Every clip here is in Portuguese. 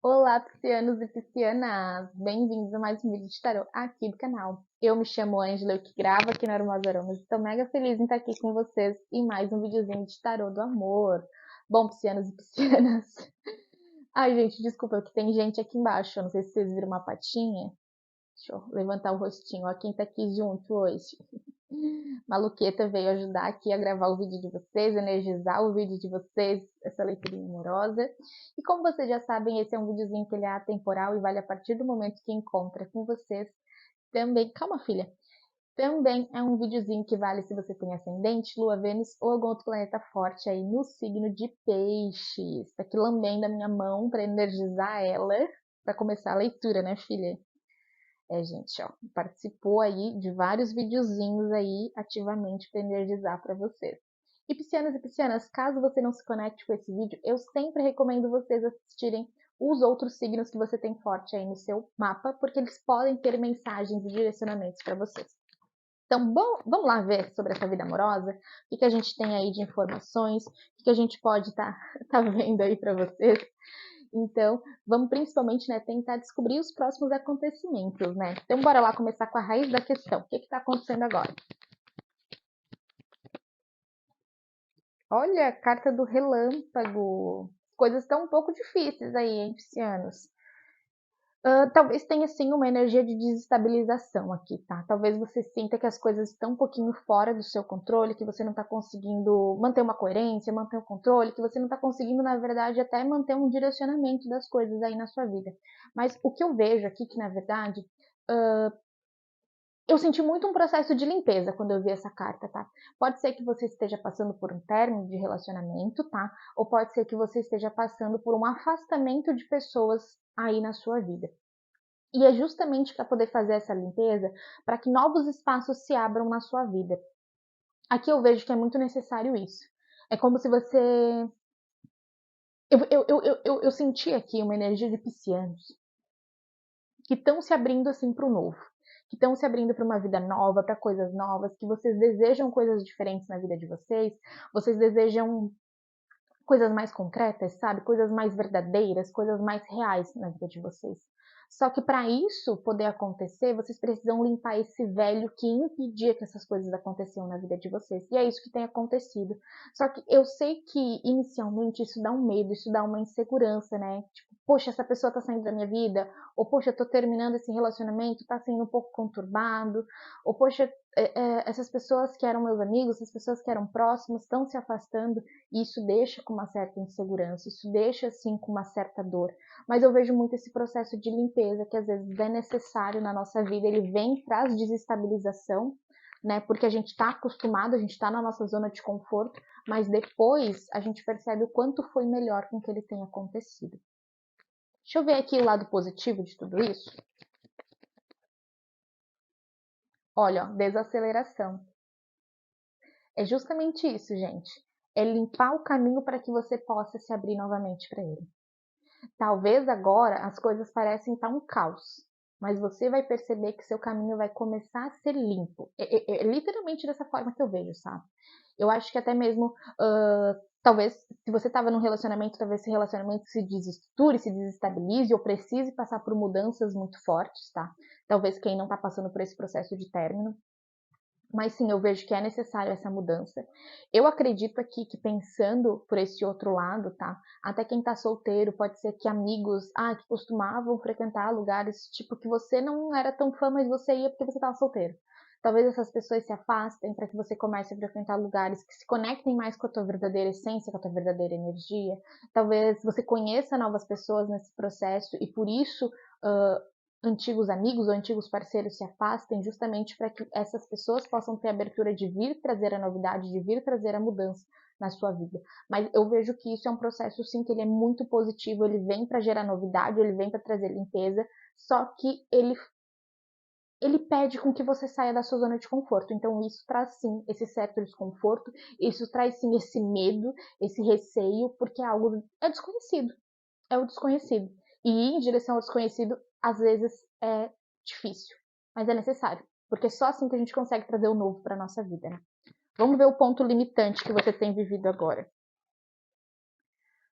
Olá, piscianos e piscianas! Bem-vindos a mais um vídeo de tarô aqui do canal. Eu me chamo Ângela, eu que gravo aqui no Hermosa Aromas. Estou mega feliz em estar aqui com vocês em mais um videozinho de tarô do amor. Bom, piscianos e piscianas. Ai, gente, desculpa, que tem gente aqui embaixo. Eu não sei se vocês viram uma patinha. Deixa eu levantar o rostinho. Ó, quem tá aqui junto hoje. Maluqueta veio ajudar aqui a gravar o vídeo de vocês, energizar o vídeo de vocês, essa leiturinha amorosa. E como vocês já sabem, esse é um videozinho que ele é atemporal e vale a partir do momento que encontra com vocês. Também, calma filha, também é um videozinho que vale se você tem ascendente, lua, Vênus ou algum outro planeta forte aí no signo de peixes. Tá aqui lambendo a minha mão para energizar ela, para começar a leitura, né filha? Gente, ó, participou aí de vários videozinhos aí ativamente para energizar para vocês. E piscianos e piscianas, caso você não se conecte com esse vídeo, eu sempre recomendo vocês assistirem os outros signos que você tem forte aí no seu mapa, porque eles podem ter mensagens e direcionamentos para vocês. Então, bom, vamos lá ver sobre essa vida amorosa, o que a gente tem aí de informações, o que a gente pode estar tá vendo aí para vocês. Então, vamos principalmente, né, tentar descobrir os próximos acontecimentos, né? Então, bora lá começar com a raiz da questão. O que está acontecendo agora? Olha, a carta do relâmpago. Coisas estão um pouco difíceis aí, hein, piscianos? Talvez tenha sim uma energia de desestabilização aqui, tá? Talvez você sinta que as coisas estão um pouquinho fora do seu controle, que você não está conseguindo manter uma coerência, manter o controle, que você não está conseguindo, na verdade, até manter um direcionamento das coisas aí na sua vida. Mas o que eu vejo aqui, que na verdade, eu senti muito um processo de limpeza quando eu vi essa carta, tá? Pode ser que você esteja passando por um término de relacionamento, tá? Ou pode ser que você esteja passando por um afastamento de pessoas aí na sua vida. E é justamente para poder fazer essa limpeza, para que novos espaços se abram na sua vida. Aqui eu vejo que é muito necessário isso. É como se você. Eu senti aqui uma energia de piscianos que estão se abrindo assim para o novo, que estão se abrindo para uma vida nova, para coisas novas, que vocês desejam coisas diferentes na vida de vocês desejam coisas mais concretas, sabe? Coisas mais verdadeiras, coisas mais reais na vida de vocês. Só que para isso poder acontecer, vocês precisam limpar esse velho que impedia que essas coisas aconteciam na vida de vocês. E é isso que tem acontecido. Só que eu sei que inicialmente isso dá um medo, isso dá uma insegurança, né? Tipo, poxa, essa pessoa tá saindo da minha vida, ou poxa, eu tô terminando esse relacionamento, tá sendo um pouco conturbado, ou poxa, essas pessoas que eram meus amigos, essas pessoas que eram próximas estão se afastando, e isso deixa com uma certa insegurança, isso deixa assim com uma certa dor. Mas eu vejo muito esse processo de limpeza que às vezes é necessário na nossa vida, ele vem, traz desestabilização, né? Porque a gente está acostumado, a gente está na nossa zona de conforto, mas depois a gente percebe o quanto foi melhor com que ele tenha acontecido. Deixa eu ver aqui o lado positivo de tudo isso. Olha, ó, desaceleração. É justamente isso, gente. É limpar o caminho para que você possa se abrir novamente para ele. Talvez agora as coisas parecem estar um caos, mas você vai perceber que seu caminho vai começar a ser limpo. É literalmente dessa forma que eu vejo, sabe? Eu acho que até mesmo, talvez, se você estava num relacionamento, talvez esse relacionamento se desestruture, se desestabilize ou precise passar por mudanças muito fortes, tá? Talvez quem não está passando por esse processo de término. Mas sim, eu vejo que é necessário essa mudança. Eu acredito aqui que pensando por esse outro lado, tá? Até quem tá solteiro, pode ser que amigos, que costumavam frequentar lugares, tipo, que você não era tão fã, mas você ia porque você tava solteiro. Talvez essas pessoas se afastem para que você comece a frequentar lugares que se conectem mais com a tua verdadeira essência, com a tua verdadeira energia. Talvez você conheça novas pessoas nesse processo e por isso antigos amigos ou antigos parceiros se afastem, justamente para que essas pessoas possam ter abertura de vir trazer a novidade, de vir trazer a mudança na sua vida. Mas eu vejo que isso é um processo sim que ele é muito positivo, ele vem para gerar novidade, ele vem para trazer limpeza, só que ele pede com que você saia da sua zona de conforto. Então isso traz sim esse certo desconforto, isso traz sim esse medo, esse receio, porque é desconhecido, é o desconhecido. E ir em direção ao desconhecido, às vezes, é difícil, mas é necessário, porque é só assim que a gente consegue trazer o novo para nossa vida, né? Vamos ver o ponto limitante que você tem vivido agora.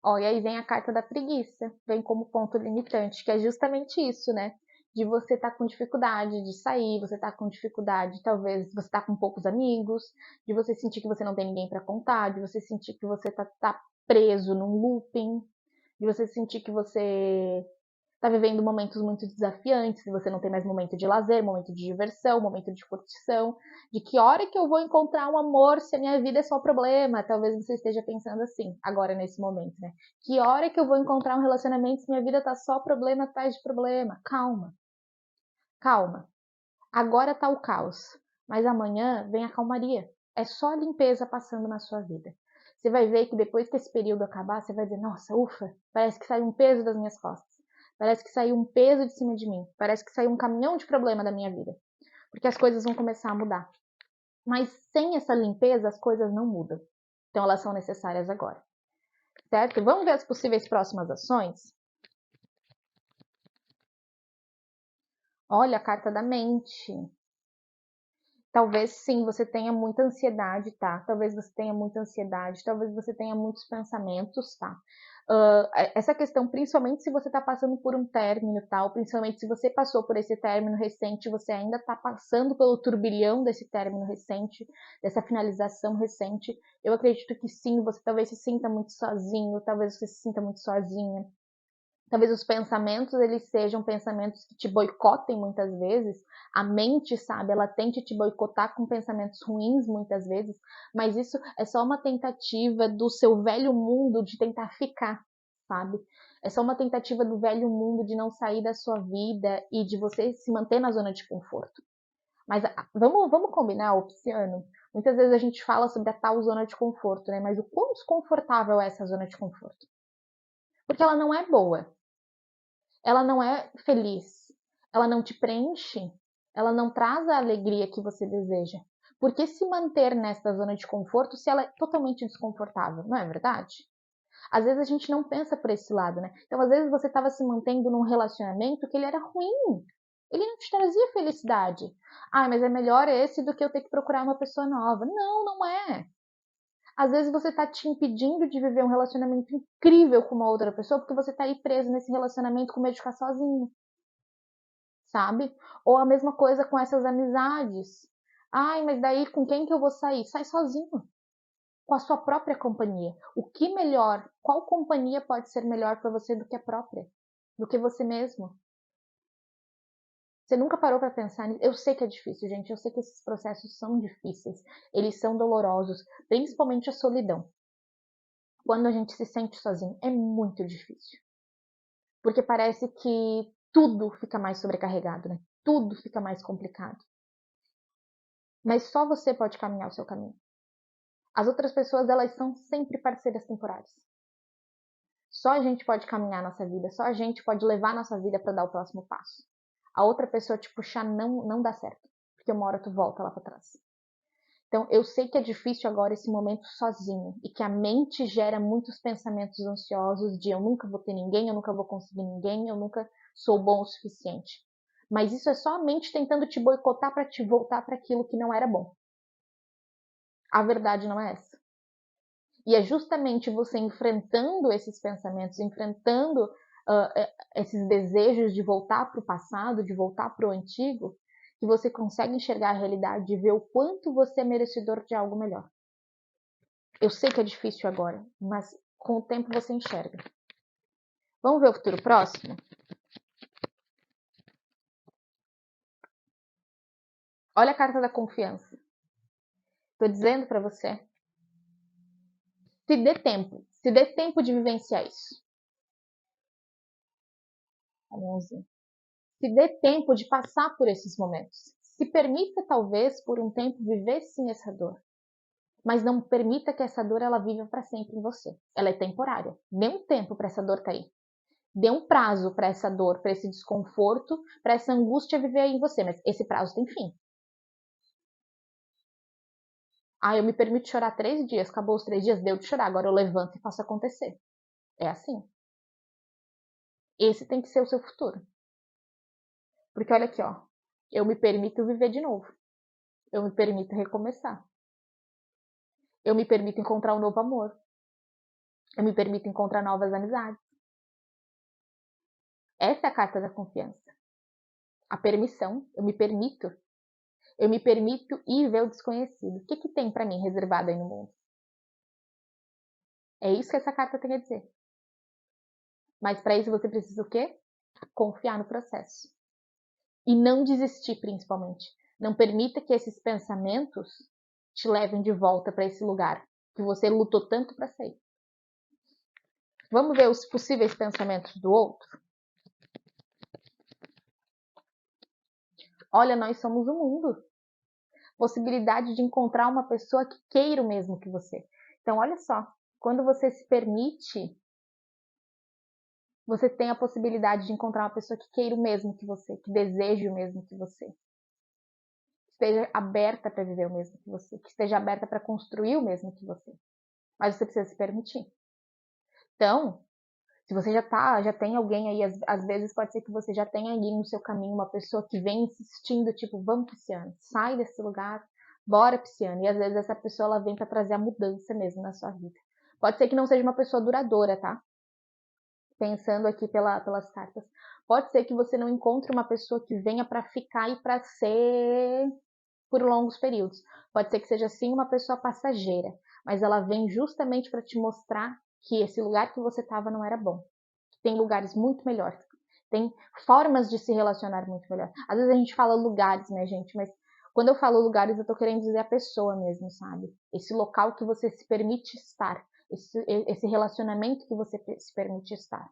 Ó, e aí vem a carta da preguiça, vem como ponto limitante, que é justamente isso, né? De você estar com dificuldade de sair, você tá com dificuldade, talvez você tá com poucos amigos, de você sentir que você não tem ninguém para contar, de você sentir que você tá preso num looping, de você sentir que você tá vivendo momentos muito desafiantes, e você não tem mais momento de lazer, momento de diversão, momento de curtição, de que hora que eu vou encontrar um amor se a minha vida é só problema? Talvez você esteja pensando assim, agora nesse momento, né? Que hora que eu vou encontrar um relacionamento se minha vida tá só problema atrás de problema? Calma, calma. Agora tá o caos, mas amanhã vem a calmaria. É só a limpeza passando na sua vida. Você vai ver que depois que esse período acabar, você vai dizer, nossa, ufa, parece que saiu um peso das minhas costas. Parece que saiu um peso de cima de mim. Parece que saiu um caminhão de problema da minha vida. Porque as coisas vão começar a mudar. Mas sem essa limpeza, as coisas não mudam. Então elas são necessárias agora. Certo? Vamos ver as possíveis próximas ações? Olha a carta da mente. Talvez sim, você tenha muita ansiedade, tá? Talvez você tenha muita ansiedade, talvez você tenha muitos pensamentos, tá? Essa questão, principalmente se você está passando por um término, tal, principalmente se você passou por esse término recente, você ainda está passando pelo turbilhão desse término recente, dessa finalização recente, eu acredito que sim, você talvez se sinta muito sozinho, talvez você se sinta muito sozinha. Talvez os pensamentos eles sejam pensamentos que te boicotem muitas vezes. A mente, sabe, ela tente te boicotar com pensamentos ruins muitas vezes, mas isso é só uma tentativa do seu velho mundo de tentar ficar, sabe? É só uma tentativa do velho mundo de não sair da sua vida e de você se manter na zona de conforto. Mas vamos combinar, Opsiano? Muitas vezes a gente fala sobre a tal zona de conforto, né? Mas o quão desconfortável é essa zona de conforto? Porque ela não é boa. Ela não é feliz, ela não te preenche, ela não traz a alegria que você deseja. Por que se manter nesta zona de conforto se ela é totalmente desconfortável? Não é verdade? Às vezes a gente não pensa por esse lado, né? Então, às vezes você estava se mantendo num relacionamento que ele era ruim. Ele não te trazia felicidade. Ah, mas é melhor esse do que eu ter que procurar uma pessoa nova. Não, não é. Às vezes você está te impedindo de viver um relacionamento incrível com uma outra pessoa porque você está aí preso nesse relacionamento com medo de ficar sozinho, sabe? Ou a mesma coisa com essas amizades. Ai, mas daí com quem que eu vou sair? Sai sozinho, com a sua própria companhia. O que melhor? Qual companhia pode ser melhor para você do que a própria? Do que você mesmo? Você nunca parou para pensar nisso? Eu sei que é difícil, gente. Eu sei que esses processos são difíceis. Eles são dolorosos, principalmente a solidão. Quando a gente se sente sozinho, é muito difícil. Porque parece que tudo fica mais sobrecarregado, né? Tudo fica mais complicado. Mas só você pode caminhar o seu caminho. As outras pessoas, elas são sempre parceiras temporárias. Só a gente pode caminhar a nossa vida, só a gente pode levar a nossa vida para dar o próximo passo. A outra pessoa te puxar não dá certo, porque uma hora tu volta lá para trás. Então, eu sei que é difícil agora esse momento sozinho e que a mente gera muitos pensamentos ansiosos de eu nunca vou ter ninguém, eu nunca vou conseguir ninguém, eu nunca sou bom o suficiente. Mas isso é só a mente tentando te boicotar para te voltar para aquilo que não era bom. A verdade não é essa. E é justamente você enfrentando esses pensamentos, enfrentando esses desejos de voltar para o passado, de voltar para o antigo, que você consegue enxergar a realidade e ver o quanto você é merecedor de algo melhor. Eu sei que é difícil agora, mas com o tempo você enxerga. Vamos ver o futuro próximo? Olha a carta da confiança. Estou dizendo para você. Se dê tempo de vivenciar isso. 11. Se dê tempo de passar por esses momentos. Se permita, talvez, por um tempo, viver sim essa dor. Mas não permita que essa dor ela viva para sempre em você. Ela é temporária. Dê um tempo para essa dor cair. Dê um prazo para essa dor, para esse desconforto, para essa angústia viver aí em você. Mas esse prazo tem fim. Ah, eu me permito chorar 3 dias. Acabou os 3 dias, deu de chorar. Agora eu levanto e faço acontecer. É assim. Esse tem que ser o seu futuro. Porque olha aqui, ó. Eu me permito viver de novo. Eu me permito recomeçar. Eu me permito encontrar um novo amor. Eu me permito encontrar novas amizades. Essa é a carta da confiança. A permissão, eu me permito. Eu me permito ir ver o desconhecido. O que tem para mim reservado aí no mundo? É isso que essa carta tem a dizer. Mas para isso você precisa o quê? Confiar no processo. E não desistir, principalmente. Não permita que esses pensamentos te levem de volta para esse lugar que você lutou tanto para sair. Vamos ver os possíveis pensamentos do outro? Olha, nós somos o mundo. Possibilidade de encontrar uma pessoa que queira o mesmo que você. Então, olha só, quando você se permite, você tem a possibilidade de encontrar uma pessoa que queira o mesmo que você, que deseje o mesmo que você, que esteja aberta para viver o mesmo que você, que esteja aberta para construir o mesmo que você. Mas você precisa se permitir. Então, se você já tem alguém aí, às vezes pode ser que você já tenha ali no seu caminho uma pessoa que vem insistindo, tipo, vamos pisciano, sai desse lugar, bora pisciano. E às vezes essa pessoa ela vem para trazer a mudança mesmo na sua vida. Pode ser que não seja uma pessoa duradoura, tá? Pensando aqui pelas cartas. Pode ser que você não encontre uma pessoa que venha para ficar e para ser por longos períodos. Pode ser que seja sim uma pessoa passageira, mas ela vem justamente para te mostrar que esse lugar que você estava não era bom. Tem lugares muito melhores. Tem formas de se relacionar muito melhor. Às vezes a gente fala lugares, né, gente? Mas quando eu falo lugares, eu tô querendo dizer a pessoa mesmo, sabe? Esse local que você se permite estar. Esse relacionamento que você se permite estar.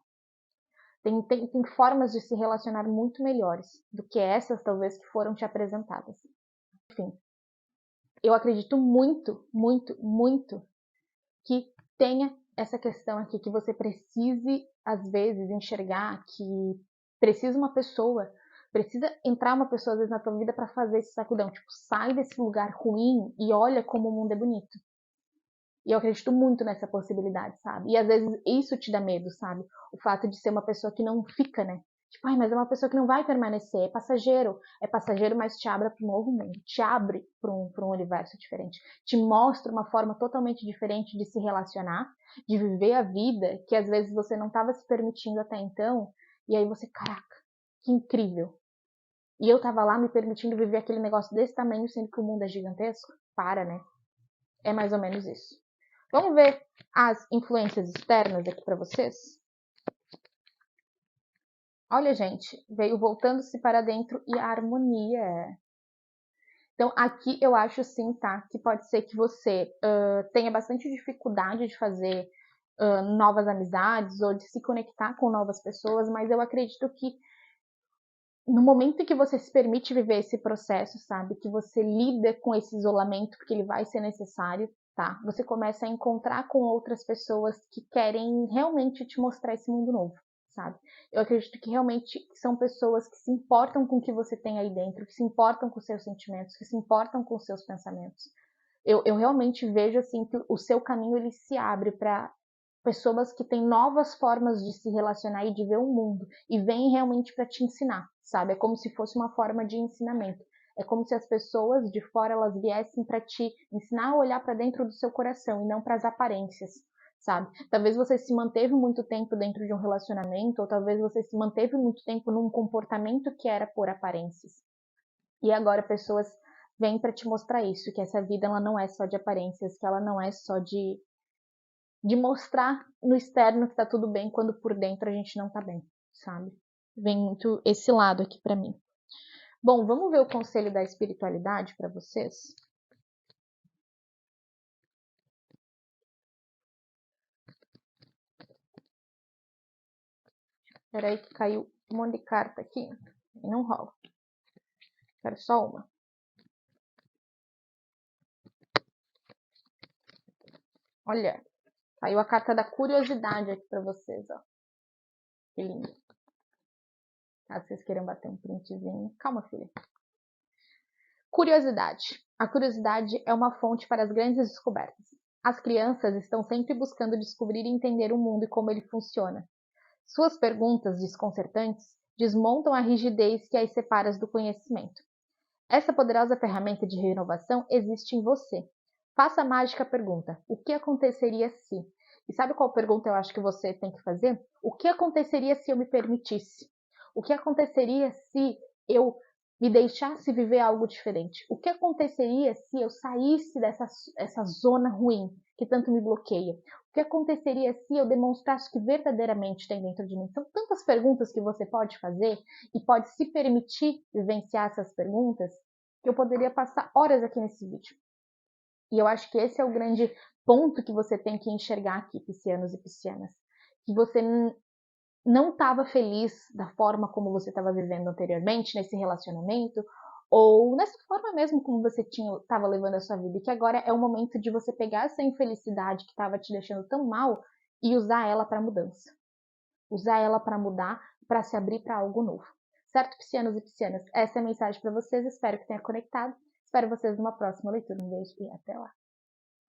Tem formas de se relacionar muito melhores do que essas, talvez, que foram te apresentadas. Enfim, eu acredito muito, muito, muito que tenha essa questão aqui, que você precise, às vezes, enxergar que precisa uma pessoa, precisa entrar uma pessoa, às vezes, na tua vida para fazer esse sacudão. Tipo, sai desse lugar ruim e olha como o mundo é bonito. E eu acredito muito nessa possibilidade, sabe? E às vezes isso te dá medo, sabe? O fato de ser uma pessoa que não fica, né? Tipo, ai, mas é uma pessoa que não vai permanecer, é passageiro, mas te abre para um novo mundo, te abre para um universo diferente, te mostra uma forma totalmente diferente de se relacionar, de viver a vida que às vezes você não estava se permitindo até então, e aí você, caraca, que incrível. E eu tava lá me permitindo viver aquele negócio desse tamanho, sendo que o mundo é gigantesco? Para, né? É mais ou menos isso. Vamos ver as influências externas aqui para vocês? Olha, gente, veio voltando-se para dentro e a harmonia. Então, aqui eu acho sim, tá? Que pode ser que você tenha bastante dificuldade de fazer novas amizades ou de se conectar com novas pessoas, mas eu acredito que no momento em que você se permite viver esse processo, sabe? Que você lida com esse isolamento, porque ele vai ser necessário, tá? Você começa a encontrar com outras pessoas que querem realmente te mostrar esse mundo novo, sabe? Eu acredito que realmente são pessoas que se importam com o que você tem aí dentro, que se importam com os seus sentimentos, que se importam com os seus pensamentos. Eu realmente vejo assim que o seu caminho ele se abre para pessoas que têm novas formas de se relacionar e de ver o mundo e vêm realmente para te ensinar, sabe? É como se fosse uma forma de ensinamento. É como se as pessoas de fora elas viessem para te ensinar a olhar para dentro do seu coração e não para as aparências, sabe? Talvez você se manteve muito tempo dentro de um relacionamento ou talvez você se manteve muito tempo num comportamento que era por aparências. E agora pessoas vêm para te mostrar isso, que essa vida ela não é só de aparências, que ela não é só de mostrar no externo que tá tudo bem quando por dentro a gente não tá bem, sabe? Vem muito esse lado aqui para mim. Bom, vamos ver o conselho da espiritualidade para vocês? Peraí que caiu um monte de carta aqui e não rola. Quero só uma. Olha, caiu a carta da curiosidade aqui para vocês, ó. Que lindo. Caso vocês queiram bater um printzinho. Calma, filha. Curiosidade. A curiosidade é uma fonte para as grandes descobertas. As crianças estão sempre buscando descobrir e entender o mundo e como ele funciona. Suas perguntas desconcertantes desmontam a rigidez que as separa do conhecimento. Essa poderosa ferramenta de renovação existe em você. Faça a mágica pergunta: o que aconteceria se? E sabe qual pergunta eu acho que você tem que fazer? O que aconteceria se eu me permitisse? O que aconteceria se eu me deixasse viver algo diferente? O que aconteceria se eu saísse dessa zona ruim que tanto me bloqueia? O que aconteceria se eu demonstrasse que verdadeiramente tem dentro de mim? São tantas perguntas que você pode fazer e pode se permitir vivenciar essas perguntas que eu poderia passar horas aqui nesse vídeo. E eu acho que esse é o grande ponto que você tem que enxergar aqui, piscianos e piscianas. Que você não estava feliz da forma como você estava vivendo anteriormente nesse relacionamento, ou nessa forma mesmo como você estava levando a sua vida, e que agora é o momento de você pegar essa infelicidade que estava te deixando tão mal e usar ela para mudança. Usar ela para mudar, para se abrir para algo novo. Certo, piscianos e piscianas? Essa é a mensagem para vocês, espero que tenha conectado. Espero vocês numa próxima leitura. Um beijo e até lá.